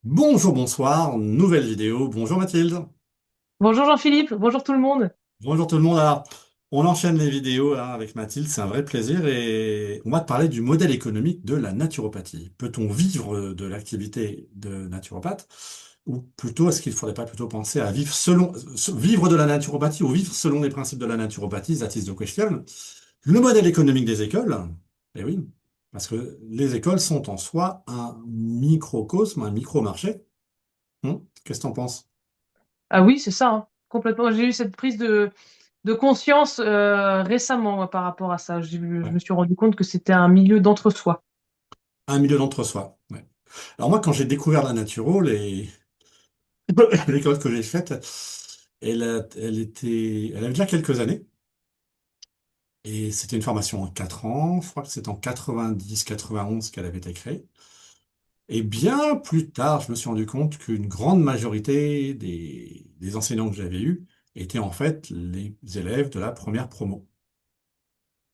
Bonjour, bonsoir, nouvelle vidéo. Bonjour Mathilde. Bonjour Jean-Philippe, bonjour tout le monde. Bonjour tout le monde. Alors, on enchaîne les vidéos là, avec Mathilde, c'est un vrai plaisir et on va te parler du modèle économique de la naturopathie. Peut-on vivre de l'activité de naturopathe ou plutôt est-ce qu'il ne faudrait pas plutôt penser à vivre vivre de la naturopathie ou vivre selon les principes de la naturopathie, that is the question. Le modèle économique des écoles, eh oui, parce que les écoles sont en soi un microcosme, un micro-marché. Qu'est-ce que t'en penses? Ah oui, c'est ça, hein, complètement. J'ai eu cette prise de conscience récemment moi, par rapport à ça. Je Ouais. me suis rendu compte que c'était un milieu d'entre-soi. Un milieu d'entre-soi. Ouais. Alors moi, quand j'ai découvert la naturo, l'école que j'ai faite, elle avait déjà quelques années. Et c'était une formation en 4 ans. Je crois que c'est en 90-91 qu'elle avait été créée. Et bien plus tard, je me suis rendu compte qu'une grande majorité des enseignants que j'avais eus étaient en fait les élèves de la première promo.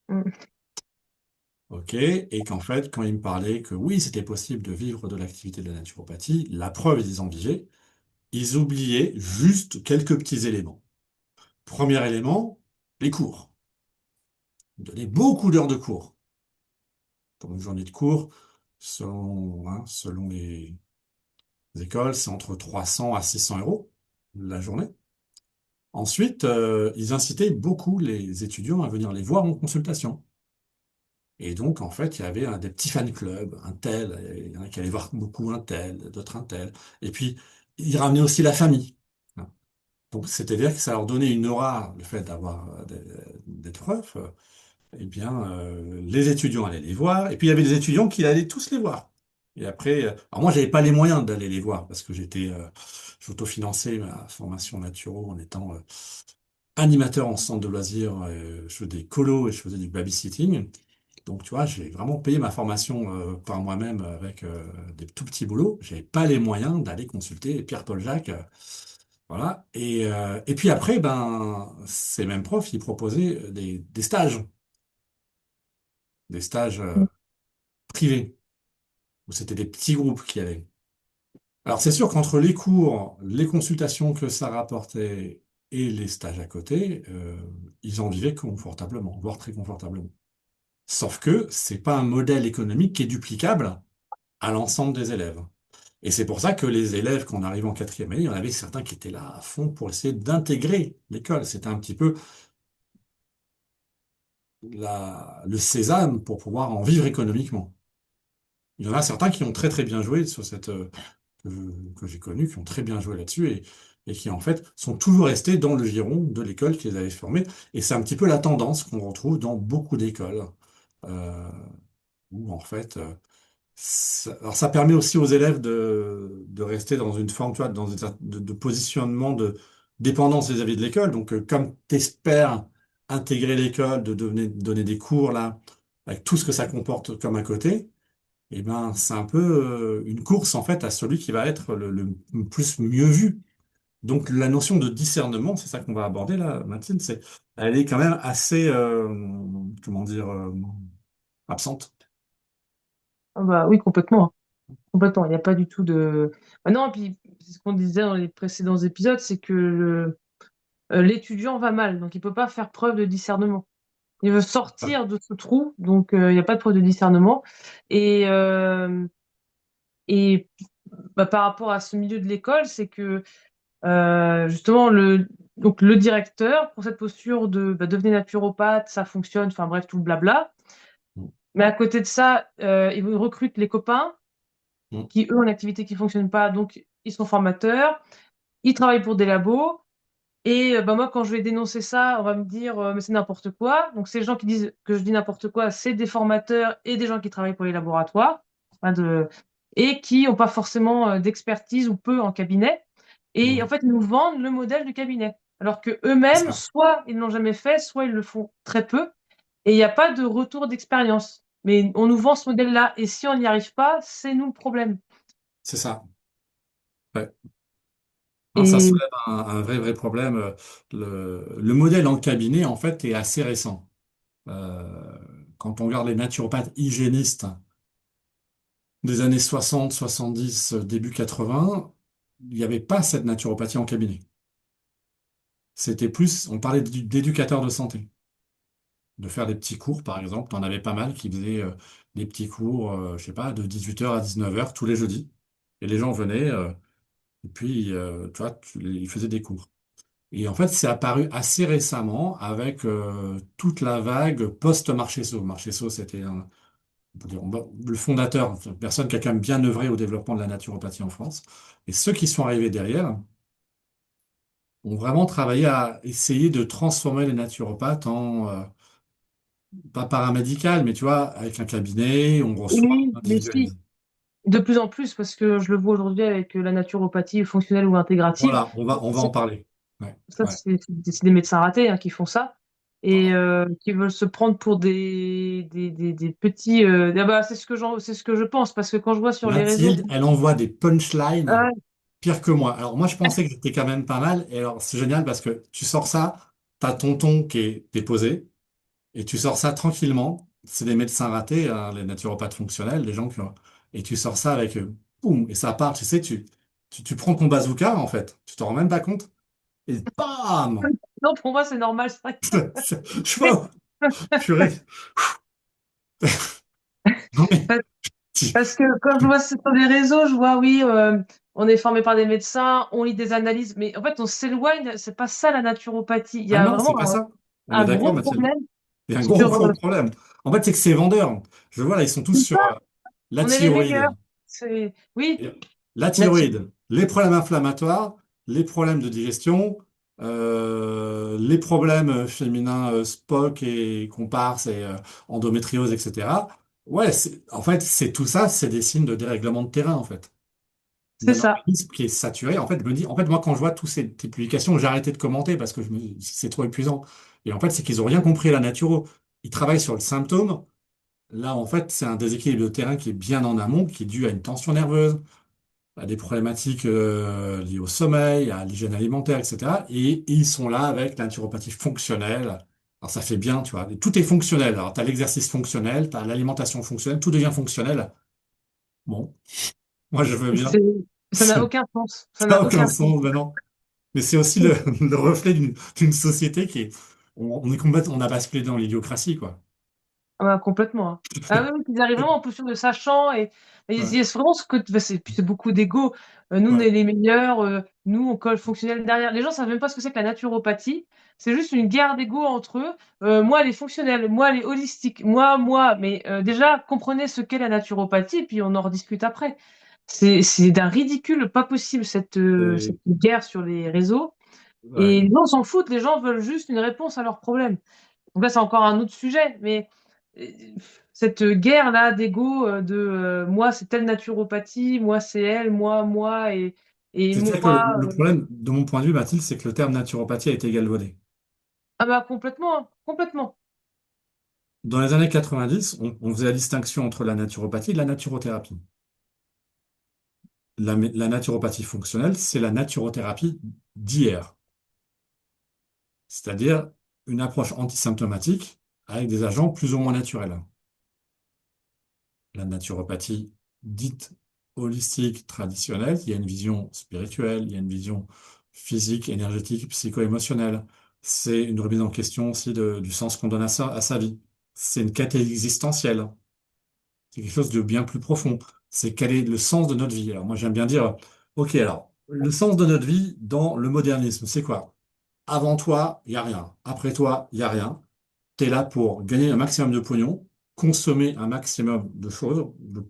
Mm. OK? Et qu'en fait, quand ils me parlaient que oui, c'était possible de vivre de l'activité de la naturopathie, la preuve, ils en vivaient. Ils oubliaient juste quelques petits éléments. Premier élément, les cours. Ils donnaient beaucoup d'heures de cours. Pour une journée de cours, selon les écoles, c'est entre 300 à 600 euros la journée. Ensuite, ils incitaient beaucoup les étudiants à venir les voir en consultation. Et donc, en fait, il y avait des petits fan clubs, un tel, il y en a qui allaient voir beaucoup un tel, d'autres un tel. Et puis, ils ramenaient aussi la famille. Donc, c'est-à-dire que ça leur donnait une aura, le fait d'avoir d'être prof. Eh bien, les étudiants allaient les voir, et puis il y avait des étudiants qui allaient tous les voir. Et après, alors moi, j'avais pas les moyens d'aller les voir parce que j'autofinançais ma formation naturo en étant animateur en centre de loisirs. Je faisais des colos et je faisais du babysitting. Donc, tu vois, j'ai vraiment payé ma formation par moi-même avec des tout petits boulots. J'avais pas les moyens d'aller consulter Pierre-Paul Jacques. Voilà. Et puis après, ben, ces mêmes profs, ils proposaient des stages privés, où c'était des petits groupes qui allaient. Alors, c'est sûr qu'entre les cours, les consultations que ça rapportait et les stages à côté, ils en vivaient confortablement, voire très confortablement. Sauf que c'est pas un modèle économique qui est duplicable à l'ensemble des élèves. Et c'est pour ça que les élèves, quand on arrive en quatrième année, il y en avait certains qui étaient là à fond pour essayer d'intégrer l'école. C'était un petit peu le sésame pour pouvoir en vivre économiquement. Il y en a certains qui ont très très bien joué sur que j'ai connu, qui ont très bien joué là-dessus et qui en fait sont toujours restés dans le giron de l'école qui les avait formés. Et c'est un petit peu la tendance qu'on retrouve dans beaucoup d'écoles, euh, où en fait, alors ça permet aussi aux élèves de rester dans une forme, tu vois, dans de positionnement de dépendance vis-à-vis de l'école. Donc, comme tu espères intégrer l'école, donner des cours là, avec tout ce que ça comporte comme à côté, eh ben, c'est un peu une course en fait à celui qui va être le plus mieux vu. Donc la notion de discernement, c'est ça qu'on va aborder là, Mathilde, elle est quand même assez, comment dire, absente. Ah bah oui, complètement, hein. Complètement. Il n'y a pas du tout de. Ah non, puis c'est ce qu'on disait dans les précédents épisodes, c'est que l'étudiant va mal, donc il peut pas faire preuve de discernement. Il veut Ah, sortir de ce trou, donc il n'y a pas de preuve de discernement. Et, euh, et bah, par rapport à ce milieu de l'école, c'est que justement, donc le directeur, pour cette posture de devenez naturopathe, ça fonctionne, enfin bref, tout le blabla. mm, Mais à côté de ça, il recrute les copains mm, qui, eux, ont une activité qui fonctionne pas, donc ils sont formateurs, ils travaillent pour des labos. Et bah, moi, quand je vais dénoncer ça, on va me dire mais c'est n'importe quoi. Donc, ces gens qui disent que je dis n'importe quoi, c'est des formateurs et des gens qui travaillent pour les laboratoires, hein, et qui n'ont pas forcément d'expertise ou peu en cabinet. Et en mm. fait, ils nous vendent le modèle du cabinet. Alors que C'est eux-mêmes, ça, soit ils ne l'ont jamais fait, soit ils le font très peu. Et il n'y a pas de retour d'expérience. Mais on nous vend ce modèle-là. Et si on n'y arrive pas, c'est nous le problème. c'est ça. Ouais. Non, ça Et soulève un vrai, vrai problème. Le modèle en cabinet, en fait, est assez récent. Quand on regarde les naturopathes hygiénistes, des années 60, 70, début 80, il n'y avait pas cette naturopathie en cabinet. C'était plus, on parlait d'éducateurs de santé, de faire des petits cours, par exemple. T'en avais pas mal qui faisaient des petits cours, je sais pas, de 18h à 19h tous les jeudis. Et les gens venaient, et puis, tu vois, ils faisaient des cours. Et en fait, c'est apparu assez récemment avec toute la vague post-Marchesso. Marchesso, c'était le fondateur, enfin, personne qui a quand même bien œuvré au développement de la naturopathie en France. Et ceux qui sont arrivés derrière ont vraiment travaillé à essayer de transformer les naturopathes en, pas paramédical, mais tu vois, avec un cabinet, on reçoit Oui, mais si, individualisé. de plus en plus, parce que je le vois aujourd'hui avec la naturopathie fonctionnelle ou intégrative. Voilà, on va en parler. Ouais, Ça, ouais. c'est des médecins ratés hein, qui font ça et qui veulent se prendre pour des petits. Ah bah, c'est ce que je pense parce que quand je vois sur les réseaux. Mathilde, elle envoie des punchlines Ah, pire que moi. Alors moi, je pensais que j'étais quand même pas mal. Et alors, c'est génial parce que tu sors ça, t'as ton ton qui est déposé, et tu sors ça tranquillement. C'est des médecins ratés, hein, les naturopathes fonctionnels, les gens qui ont... Et tu sors ça avec... boum, et ça part, tu sais, tu prends ton bazooka, en fait. Tu t'en rends même pas compte. Et bam! non, pour moi, c'est normal. C'est vrai. Je sais pas, purée. Non mais, tu- Parce que quand je vois sur les réseaux, je vois, oui, on est formé par des médecins, on lit des analyses, mais en fait, on s'éloigne. C'est pas ça la naturopathie. Il y Ah a non, c'est vraiment pas ça. On est un d'accord, gros Mathilde. problème Il y a un gros, sur. gros problème. En fait, c'est que c'est vendeur. Je vois là, ils sont tous C'est sur ça, la on est les meilleurs. thyroïde. Oui, Et la la thyroïde, les problèmes inflammatoires, les problèmes de digestion, les problèmes féminins SPOC et comparse et endométriose, etc. Ouais, en fait, c'est tout ça, c'est des signes de dérèglement de terrain, en fait. c'est D'un ça. organisme qui est saturé. En fait, je me dis, en fait, moi, quand je vois toutes ces publications, j'ai arrêté de commenter parce que c'est trop épuisant. Et en fait, c'est qu'ils ont rien compris à la naturo. Ils travaillent sur le symptôme. Là, en fait, c'est un déséquilibre de terrain qui est bien en amont, qui est dû à une tension nerveuse, à des problématiques liées au sommeil, à l'hygiène alimentaire, etc. Et ils sont là avec la naturopathie fonctionnelle. Alors, ça fait bien, tu vois. Et tout est fonctionnel. Alors, tu as l'exercice fonctionnel, tu as l'alimentation fonctionnelle, tout devient fonctionnel. Bon, moi, je veux bien. C'est- Ça n'a aucun sens. Ça Ça n'a n'a aucun aucun sens. sens maintenant. Mais c'est aussi le reflet d'une société qui est, on est complètement, on a basculé dans l'idiocratie, quoi. Ah bah, complètement. Hein. Ah oui, oui, ils arrivent vraiment en posture de sachant et Ouais, il y a vraiment ce que bah, c'est beaucoup d'ego. Nous, on ouais. est les meilleurs. Nous, on colle fonctionnel derrière. Les gens savent même pas ce que c'est que la naturopathie. C'est juste une guerre d'ego entre eux. Moi, elle est fonctionnelle. Moi, elle est holistique. Moi. Mais déjà, comprenez ce qu'est la naturopathie, puis on en rediscute après. C'est d'un ridicule pas possible cette Et, guerre sur les réseaux. Et ouais. les gens s'en foutent. Les gens veulent juste une réponse à leurs problèmes. Donc là, c'est encore un autre sujet, mais euh, cette guerre-là d'ego, de moi, c'est telle naturopathie, moi, c'est elle, et C'est-à-dire que le, moi. le problème, de mon point de vue, Mathilde, c'est que le terme naturopathie a été galvaudé. Ah bah complètement, hein, complètement. Dans les années 90, on faisait la distinction entre la naturopathie et la naturothérapie. La naturopathie fonctionnelle, c'est la naturothérapie d'hier, c'est-à-dire une approche antisymptomatique avec des agents plus ou moins naturels. La naturopathie dite holistique, traditionnelle, il y a une vision spirituelle, il y a une vision physique, énergétique, psycho-émotionnelle. C'est une remise en question aussi du sens qu'on donne à sa vie. C'est une quête existentielle. C'est quelque chose de bien plus profond. C'est quel est le sens de notre vie. Alors moi j'aime bien dire, ok, alors, le sens de notre vie dans le modernisme, c'est quoi? Avant toi, il n'y a rien. Après toi, il n'y a rien. Tu es là pour gagner un maximum de pognon, consommer un maximum de choses.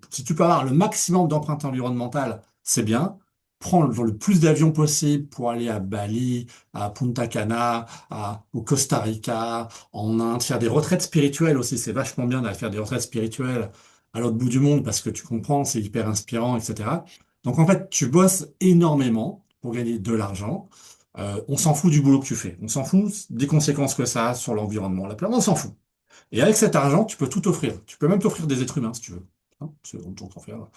Si tu peux avoir le maximum d'empreinte environnementale, c'est bien. Prends le plus d'avions possible pour aller à Bali, à Punta Cana, au Costa Rica, en Inde, faire des retraites spirituelles aussi. C'est vachement bien d'aller faire des retraites spirituelles à l'autre bout du monde parce que tu comprends, c'est hyper inspirant, etc. Donc en fait, tu bosses énormément pour gagner de l'argent. On s'en fout du boulot que tu fais. On s'en fout des conséquences que ça a sur l'environnement. La planète, on s'en fout. Et avec cet argent, tu peux tout offrir. Tu peux même t'offrir des êtres humains si tu veux. Hein, on peut en faire.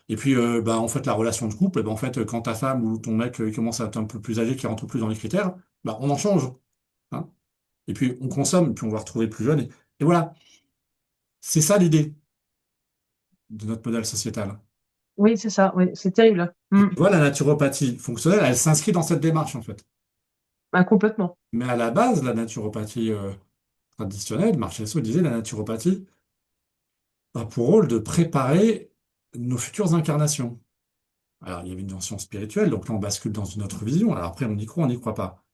Et puis, bah, en fait, la relation de couple, bah, en fait, quand ta femme ou ton mec il commence à être un peu plus âgé, qui rentre plus dans les critères, bah, on en change. Hein. Et puis, on consomme, puis on va retrouver plus jeune. Et voilà, c'est ça l'idée de notre modèle sociétal. Oui, c'est ça, oui, c'est terrible. Et tu vois, la naturopathie fonctionnelle, elle s'inscrit dans cette démarche, en fait. Bah, complètement. Mais à la base, la naturopathie traditionnelle, Marchesso disait, la naturopathie a pour rôle de préparer nos futures incarnations. Alors, il y avait une dimension spirituelle, donc là, on bascule dans une autre vision. Alors après, on y croit, on n'y croit pas.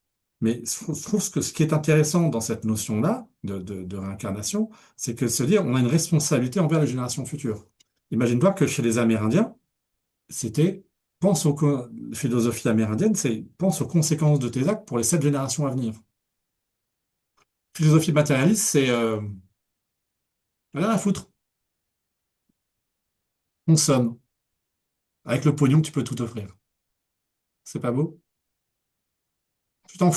Mais je trouve que ce qui est intéressant dans cette notion-là de réincarnation, c'est que se dire, on a une responsabilité envers les générations futures. Imagine-toi que chez les Amérindiens, c'était, la philosophie amérindienne, c'est pense aux conséquences de tes actes pour les 7 générations à venir. Philosophie matérialiste, c'est rien à foutre. Consomme. Avec le pognon, tu peux tout offrir. C'est pas beau? Mm. Tu t'en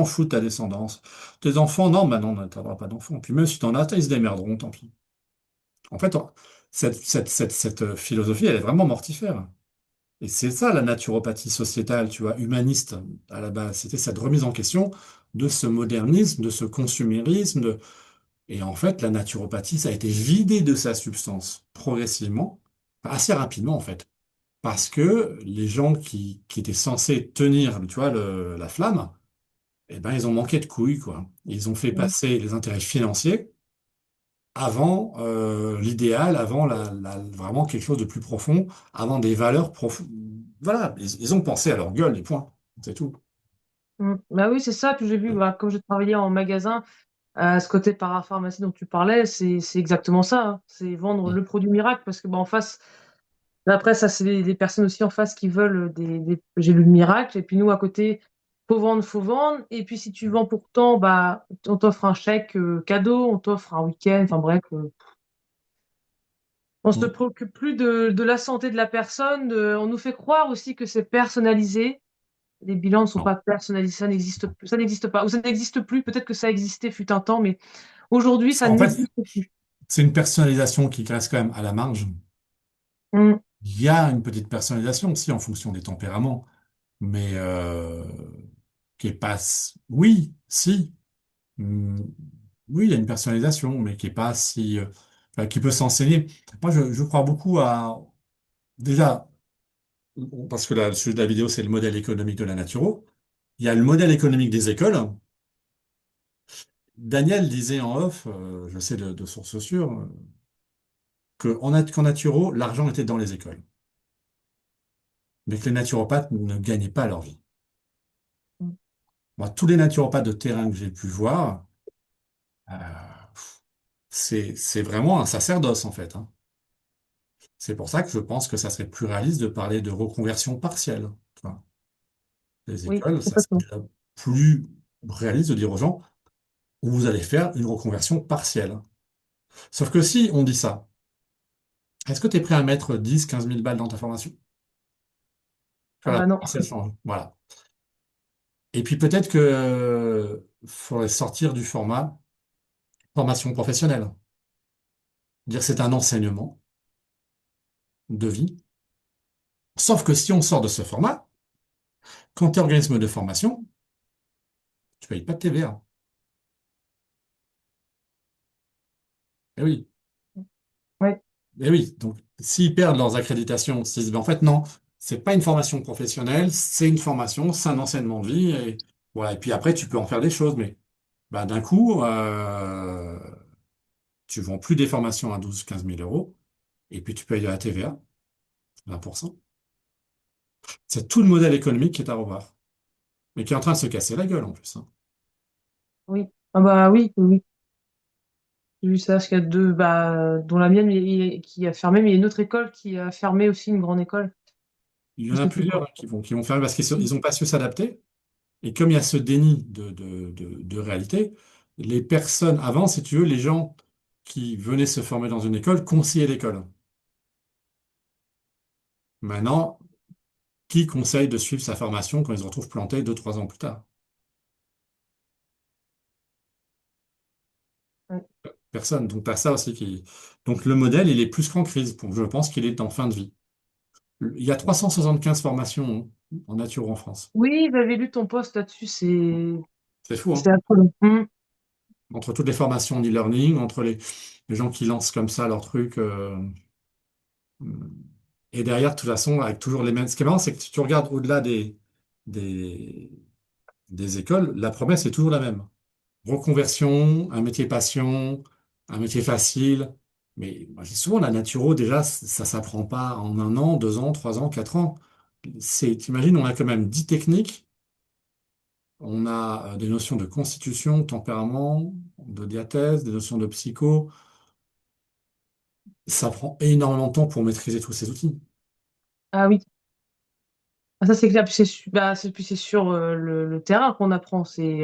fous de ta descendance. Tes enfants, non, bah non, t'auras pas d'enfants. Puis même si t'en as, ils se démerderont, tant pis. En fait, cette philosophie, elle est vraiment mortifère. Et c'est ça la naturopathie sociétale, tu vois, humaniste à la base. C'était cette remise en question de ce modernisme, de ce consumérisme. Et en fait, la naturopathie, ça a été vidé de sa substance progressivement, assez rapidement en fait. Parce que les gens qui étaient censés tenir, tu vois, la flamme, eh ben, ils ont manqué de couilles, quoi. Ils ont fait Mm. passer les intérêts financiers avant l'idéal, avant vraiment quelque chose de plus profond, avant des valeurs profondes. Voilà, ils ont pensé à leur gueule, les points. C'est tout. Bah oui, c'est ça. Puis j'ai vu, bah, comme je travaillais en magasin, ce côté parapharmacie dont tu parlais, c'est exactement ça, hein. C'est vendre le produit miracle parce que bah, en face, après, ça, c'est les personnes aussi en face qui veulent j'ai lu le miracle. Et puis nous, à côté, faut vendre, faut vendre. Et puis si tu vends pourtant, bah, on t'offre un chèque cadeau, on t'offre un week-end. Enfin bref, on se Mm. préoccupe plus de la santé de la personne. On nous fait croire aussi que c'est personnalisé. Les bilans ne sont Non. pas personnalisés, ça n'existe plus. Ça n'existe pas. Ou ça n'existe plus. Peut-être que ça existait fut un temps, mais aujourd'hui, ça En fait, n'existe plus. c'est une personnalisation qui reste quand même à la marge. Mm. Il y a une petite personnalisation aussi en fonction des tempéraments, mais qui est pas. Oui, si. Hmm, oui, il y a une personnalisation, mais qui est pas si. Enfin, qui peut s'enseigner. Moi, je crois beaucoup à. Déjà, parce que là, le sujet de la vidéo, c'est le modèle économique de la naturo. Il y a le modèle économique des écoles. Daniel disait en off, je sais de sources sûres, qu'en naturo, l'argent était dans les écoles, mais que les naturopathes ne gagnaient pas leur vie. Moi, tous les naturopathes de terrain que j'ai pu voir, euh, c'est vraiment un sacerdoce, en fait, hein. C'est pour ça que je pense que ça serait plus réaliste de parler de reconversion partielle. Tu vois. Les Oui, écoles, ça serait complètement. déjà plus réaliste de dire aux gens, vous allez faire une reconversion partielle. Sauf que si on dit ça, est-ce que tu es prêt à mettre 10, 15 000 balles dans ta formation? Ah Voilà, bah non. ça change. Voilà. Et puis peut-être que faudrait sortir du format formation professionnelle. Dire c'est un enseignement de vie. Sauf que si on sort de ce format, quand tu es organisme de formation, tu payes pas de TVA. Eh oui, Ouais. eh oui. Donc, s'ils perdent leurs accréditations, s'ils se disent, ben, en fait, non, c'est pas une formation professionnelle, c'est une formation, c'est un enseignement de vie. Et, voilà. Et puis après, tu peux en faire des choses, mais bah, d'un coup, tu vends plus des formations à 12, 15 000 euros, et puis tu payes de la TVA, 20%. C'est tout le modèle économique qui est à revoir, mais qui est en train de se casser la gueule en plus, hein. Oui. Ah bah oui, oui, oui. J'ai vu ça, parce qu'il y a deux, bah, dont la mienne qui a fermé, mais il y a une autre école qui a fermé aussi, une grande école. Il y en Je a sais plus plusieurs quoi. hein, qui vont fermer parce qu'ils n'ont pas su s'adapter. Et comme il y a ce déni de réalité, les personnes, avant, si tu veux, les gens qui venaient se former dans une école conseillaient l'école. Maintenant, qui conseille de suivre sa formation quand ils se retrouvent plantés 2, 3 ans plus tard? Ouais. Personne. Donc, tu as ça aussi qui. Donc, le modèle, il est plus qu'en crise. Je pense qu'il est en fin de vie. Il y a 375 formations en nature en France. Oui, j'avais lu ton post là-dessus, C'est fou, hein? c'est affolant. Entre toutes les formations en e-learning, entre les gens qui lancent comme ça leur truc. Et derrière, de toute façon, avec toujours les mêmes. Ce qui est marrant, c'est que si tu regardes au-delà des, des écoles, la promesse est toujours la même. Reconversion, un métier passion, un métier facile. Mais moi, je dis souvent, la naturo, déjà, ça s'apprend pas en 1 an, 2 ans, 3 ans, 4 ans. T'imagines, on a quand même 10 techniques, on a des notions de constitution, tempérament, de diathèse, des notions de psycho. Ça prend énormément de temps pour maîtriser tous ces outils. Ah oui. Ah, ça, c'est clair. Puis c'est sur le terrain qu'on apprend. C'est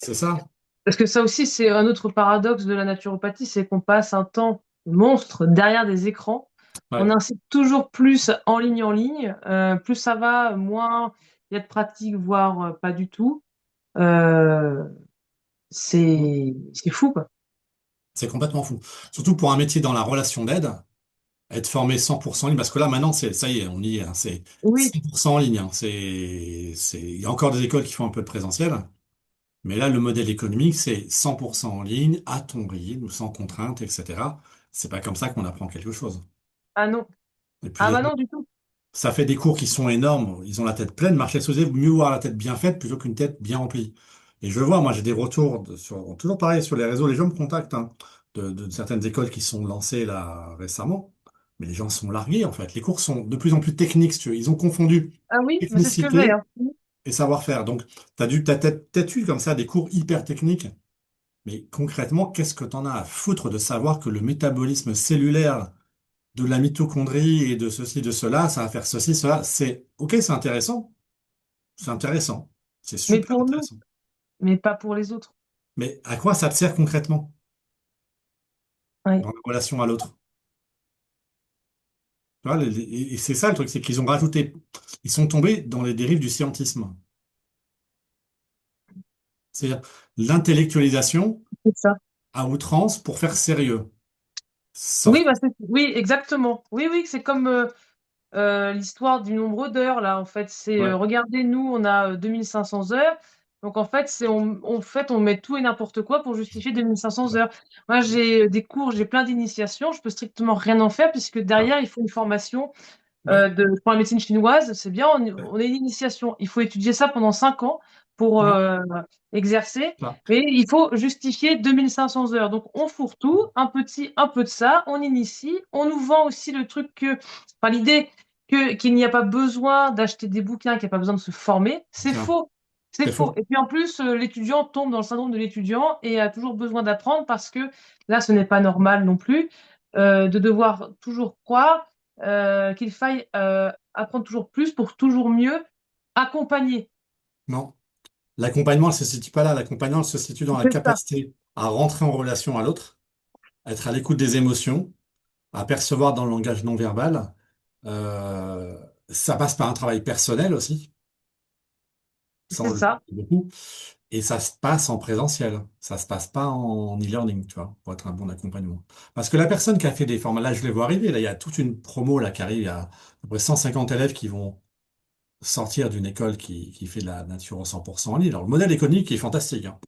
ça? Parce que ça aussi, c'est un autre paradoxe de la naturopathie, c'est qu'on passe un temps monstre derrière des écrans. On Ouais. incite toujours plus en ligne en ligne. Plus ça va, moins il y a de pratique, voire pas du tout. Euh, c'est fou, quoi. C'est complètement fou. Surtout pour un métier dans la relation d'aide, être formé 100% en ligne, parce que là, maintenant, ça y est, on y est, hein, c'est Oui. 100% en ligne, hein. Il y a encore des écoles qui font un peu de présentiel, mais là, le modèle économique, c'est 100% en ligne, à ton rythme, sans contrainte, etc. C'est pas comme ça qu'on apprend quelque chose. Ah non. Et puis, Ah bah non, du tout. ça fait des cours qui sont énormes. Ils ont la tête pleine. Marcel Sauzet, vaut mieux voir la tête bien faite plutôt qu'une tête bien remplie. Et je le vois, moi, j'ai des retours toujours pareil sur les réseaux. Les gens me contactent, hein, de certaines écoles qui sont lancées là récemment. Mais les gens sont largués, en fait. Les cours sont de plus en plus techniques, si tu veux. Ils ont confondu Ah oui, mais c'est ce que j'ai, technicité hein. et savoir-faire. Donc, t'as peut-être eu comme ça des cours hyper techniques. Mais concrètement, qu'est-ce que t'en as à foutre de savoir que le métabolisme cellulaire de la mitochondrie et de ceci, de cela, ça va faire ceci, cela. Ok, c'est intéressant, c'est Mais super pour nous, intéressant. mais pas pour les autres. Mais à quoi ça te sert concrètement Oui, dans la relation à l'autre? Tu vois, et c'est ça le truc, c'est qu'ils ont rajouté, ils sont tombés dans les dérives du scientisme. C'est-à-dire l'intellectualisation c'est ça. à outrance pour faire sérieux. Oui, Sauf, oui, exactement. Oui, oui, c'est comme l'histoire du nombre d'heures, là, en fait. ouais, Regardez, nous, on a 2500 heures. Donc, en fait, on met tout et n'importe quoi pour justifier 2500 heures. Moi, j'ai des cours, j'ai plein d'initiations. Je peux strictement rien en faire puisque ah, derrière, il faut une formation ouais, pour la médecine chinoise. C'est bien, on est une initiation. Il faut étudier ça pendant 5 ans pour ouais, exercer. ça, Mais il faut justifier 2500 heures. Donc, on fourre tout, un peu de ça, on initie. On nous vend aussi le truc enfin, l'idée qu'il n'y a pas besoin d'acheter des bouquins, qu'il n'y a pas besoin de se former. C'est tiens, faux. C'est c'est faux. faux. Et puis en plus, l'étudiant tombe dans le syndrome de l'étudiant et a toujours besoin d'apprendre parce que là, ce n'est pas normal non plus de devoir toujours croire qu'il faille apprendre toujours plus pour toujours mieux accompagner. Non, l'accompagnement ne se situe pas là. L'accompagnement se situe dans la C'est ça, capacité à rentrer en relation à l'autre, à être à l'écoute des émotions, à percevoir dans le langage non verbal. Euh, Ça passe par un travail personnel aussi, ça c'est on le ça, dit beaucoup, et ça se passe en présentiel. Ça se passe pas en e-learning, tu vois, pour être un bon accompagnement. Parce que la personne qui a fait des formats, là je les vois arriver, là il y a toute une promo là qui arrive, il y a à peu près 150 élèves qui vont sortir d'une école qui fait de la nature au 100% en ligne. Alors le modèle économique est fantastique, hein.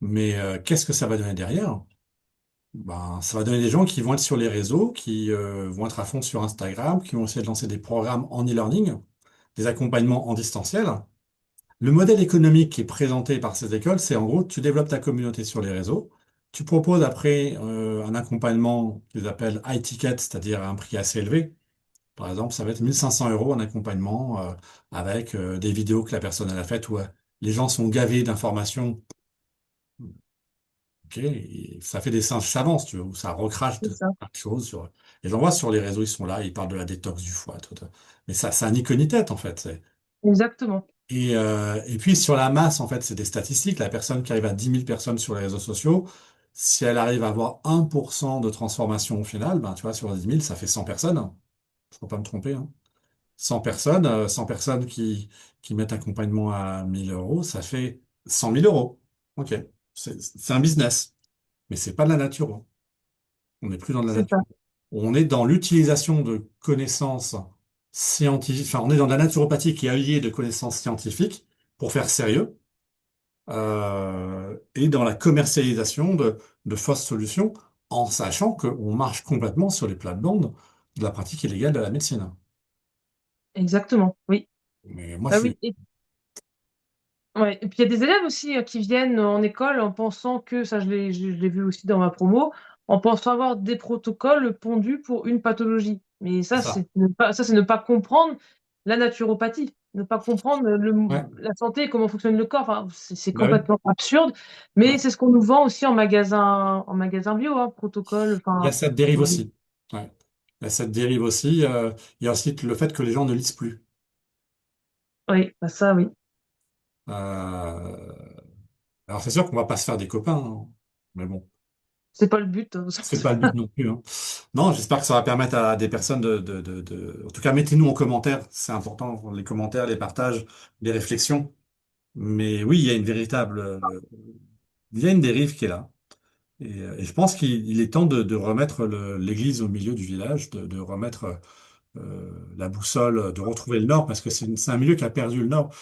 Mais qu'est-ce que ça va donner derrière? Ben, ça va donner des gens qui vont être sur les réseaux, qui vont être à fond sur Instagram, qui vont essayer de lancer des programmes en e-learning, des accompagnements en distanciel. Le modèle économique qui est présenté par ces écoles, c'est en gros, tu développes ta communauté sur les réseaux, tu proposes après un accompagnement qu'ils appellent high ticket, c'est-à-dire à un prix assez élevé. Par exemple, ça va être 1 500 € un accompagnement avec des vidéos que la personne elle a faites où les gens sont gavés d'informations. Ok, et ça fait des singes savants, si tu veux, où ça recrache c'est de ça, plein de choses sur. Les gens voient sur les réseaux, ils sont là, ils parlent de la détox du foie, tout. Mais ça a ni queue ni tête, en fait. exactement. Et puis sur la masse, en fait, c'est des statistiques. La personne qui arrive à 10 000 personnes sur les réseaux sociaux, si elle arrive à avoir 1% de transformation au final, ben, tu vois, sur 10 000, ça fait 100 personnes. Je ne faut pas me tromper, hein. 100 personnes qui mettent accompagnement à 1 000 €, ça fait 100 000 €. OK. C'est un business, mais c'est pas de la nature, hein. On n'est plus dans de la C'est ça, nature. On est dans l'utilisation de connaissances scientifiques, enfin, on est dans de la naturopathie qui est alliée de connaissances scientifiques pour faire sérieux, et dans la commercialisation de fausses solutions, en sachant qu'on marche complètement sur les plates-bandes de la pratique illégale de la médecine. Exactement, oui. Mais moi, je Bah suis... oui. Ouais. Et puis il y a des élèves aussi qui viennent en école en pensant que, ça je l'ai vu aussi dans ma promo, en pensant avoir des protocoles pondus pour une pathologie. Mais C'est ça, ça. c'est ne pas comprendre la naturopathie, ne pas comprendre Ouais, la santé et comment fonctionne le corps. Enfin, c'est bah oui. complètement absurde. Mais Ouais. c'est ce qu'on nous vend aussi en magasin bio, hein, protocole. Il y a Enfin, cette dérive aussi. Ouais. Il y a cette dérive aussi. Il y a aussi le fait que les gens ne lisent plus. oui, bah ça, oui. Euh, alors c'est sûr qu'on va pas se faire des copains, hein. Mais bon, C'est pas le but, hein. c'est pas le but non plus, hein. Non, j'espère que ça va permettre à des personnes En tout cas, mettez-nous en commentaire, c'est important, les commentaires, les partages, les réflexions. Mais oui, il y a une véritable... il y a une dérive qui est là. Et je pense qu'il est temps de remettre l'église au milieu du village, de remettre la boussole, de retrouver le nord, parce que c'est un milieu qui a perdu le nord.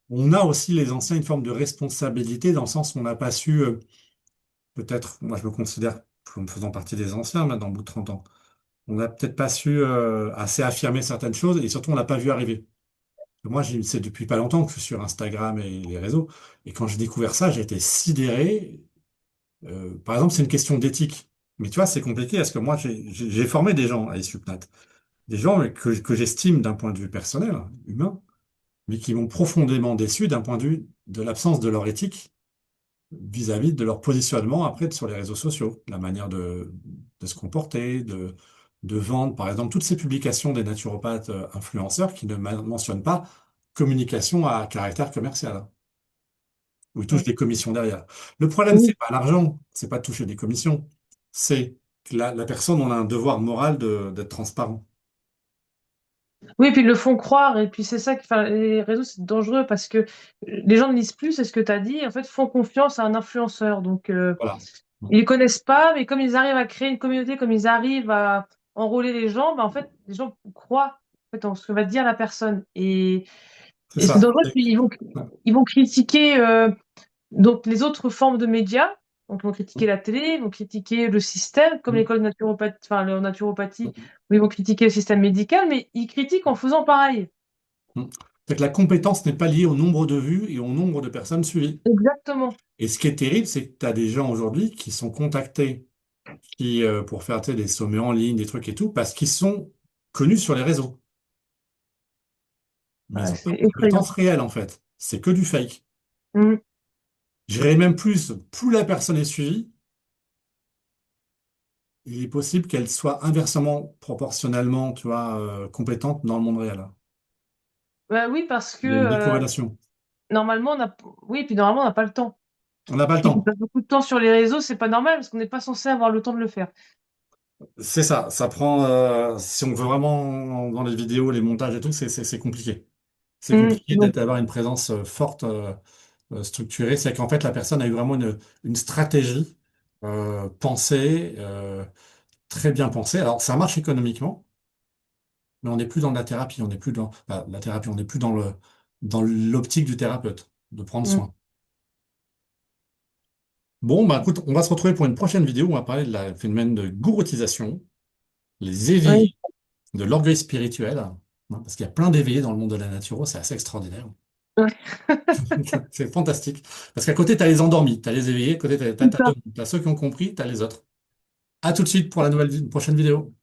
On a aussi, les anciens, une forme de responsabilité dans le sens où on n'a pas su, peut-être, moi je me considère comme faisant partie des anciens maintenant, au bout de 30 ans, on n'a peut-être pas su assez affirmer certaines choses et surtout on l'a pas vu arriver. Moi, c'est depuis pas longtemps que je suis sur Instagram et les réseaux, et quand j'ai découvert ça, j'ai été sidéré. Par exemple, c'est une question d'éthique. Mais tu vois, c'est compliqué parce que moi, j'ai formé des gens à ISUPNAT, des gens que j'estime d'un point de vue personnel, humain, mais qui m'ont profondément déçu d'un point de vue de l'absence de leur éthique vis-à-vis de leur positionnement après sur les réseaux sociaux, la manière de se comporter, de vendre, par exemple, toutes ces publications des naturopathes influenceurs qui ne mentionnent pas communication à caractère commercial, où ils touchent des commissions derrière. Le problème, c'est Oui. pas l'argent, c'est pas de toucher des commissions, c'est que la personne, on a un devoir moral d'être transparent. Oui, puis ils le font croire, et puis c'est ça qui, enfin, les réseaux, c'est dangereux parce que les gens ne lisent plus, c'est ce que tu as dit, en fait, font confiance à un influenceur. Donc, Voilà. ils ne connaissent pas, mais comme ils arrivent à créer une communauté, comme ils arrivent à enrôler les gens, bah, en fait, les gens croient en, fait, en ce que va dire la personne. C'est Et c'est ça. dangereux, puis ils vont critiquer donc les autres formes de médias. Donc, ils vont critiquer la télé, ils vont critiquer le système, comme l'école de naturopathie, enfin, la naturopathie, où ils vont critiquer le système médical, mais ils critiquent en faisant pareil. C'est que la compétence n'est pas liée au nombre de vues et au nombre de personnes suivies. Exactement. Et ce qui est terrible, c'est que tu as des gens aujourd'hui qui sont contactés pour faire tu sais, des sommets en ligne, des trucs et tout, parce qu'ils sont connus sur les réseaux. Mais ils Ouais, n'ont pas c'est de effrayant. compétences réelles, en fait. C'est que du fake. Mm. J'irais même plus la personne est suivie, il est possible qu'elle soit inversement, proportionnellement, tu vois, compétente dans le monde réel. Bah oui, parce que Il y a une décorrélation. normalement, oui, puis normalement, on n'a pas le temps. On n'a pas le Quelqu'un qui temps. passe beaucoup de temps sur les réseaux, c'est pas normal parce qu'on n'est pas censé avoir le temps de le faire. C'est ça. Ça prend, si on veut vraiment dans les vidéos, les montages et tout, c'est compliqué. C'est compliqué Donc, d'avoir une présence forte, structurée. C'est qu'en fait, la personne a eu vraiment une stratégie pensée, très bien pensée. Alors, ça marche économiquement, mais on n'est plus dans la thérapie. On n'est plus dans la thérapie. On n'est plus dans l'optique du thérapeute, de prendre mm, soin. Bon, bah écoute, on va se retrouver pour une prochaine vidéo où on va parler de la phénomène de gouroutisation, les oui, éveillés, de l'orgueil spirituel, hein, parce qu'il y a plein d'éveillés dans le monde de la nature, c'est assez extraordinaire. ouais, C'est fantastique. Parce qu'à côté, tu as les endormis, tu as les éveillés, à côté, tu as, c'est ça. t'as ceux qui ont compris, tu as les autres. À tout de suite pour la prochaine vidéo.